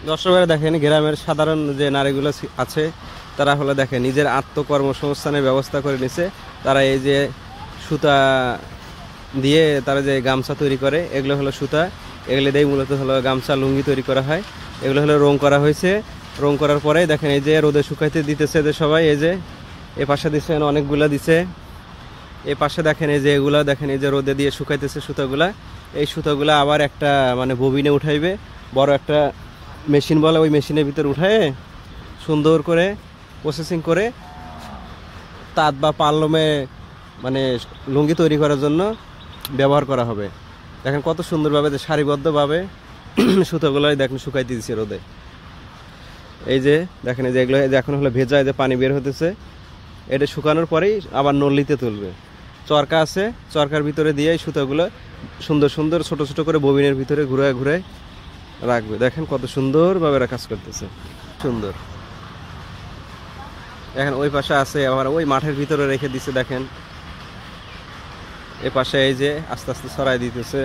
দর্শকরা দেখেন গ্রামের সাধারণ যে নারীগুলো আছে তারা হলো দেখেন নিজের আত্মকর্মসংস্থানের ব্যবস্থা করে নিছে। তারা এই যে সুতা দিয়ে তারা যে গামছা তৈরি করে, এগুলো হলো সুতা, এগুলো দিয়ে মূলত হলো গামছা লুঙ্গি তৈরি করা হয়। এগুলো হলো রং করা হয়েছে। রং করার পরে দেখেন এই যে রোদে শুকাইতে দিতেছে যে সবাই, এই যে এ পাশে দিচ্ছেন অনেকগুলা দিছে, এই পাশে দেখেন এই যে এগুলা দেখেন এই যে রোদে দিয়ে শুকাইতেছে সুতাগুলা। এই সুতাগুলা আবার একটা মানে ববিনে উঠাইবে, বড় একটা মেশিন বলে, ওই মেশিনের ভিতর উঠায় সুন্দর করে প্রসেসিং করে তাঁত বা পাল্লমে মানে লুঙ্গি তৈরি করার জন্য ব্যবহার করা হবে। দেখেন কত সুন্দরভাবে যে সারিবদ্ধভাবে সুতোগুলোই দেখেন শুকাইতে দিচ্ছে রোদে। এই যে দেখেন এই যে এগুলো এখন হলো ভেজা, এই যে পানি বের হতেছে, এটা শুকানোর পরেই আবার নল্লিতে তুলবে। চরকা আছে, চরকার ভিতরে দিয়ে এই সুতোগুলো সুন্দর সুন্দর ছোট ছোট করে ববিনের ভিতরে ঘুরে ঘুরে রাখবে। দেখেন কত সুন্দরভাবে এরা কাজ করতেছে, সুন্দর। দেখেন ওই পাশে আছে আবার ওই মাঠের ভিতরে রেখে দিছে, দেখেন এ পাশে এই যে আস্তে আস্তে ছড়াই দিতেছে।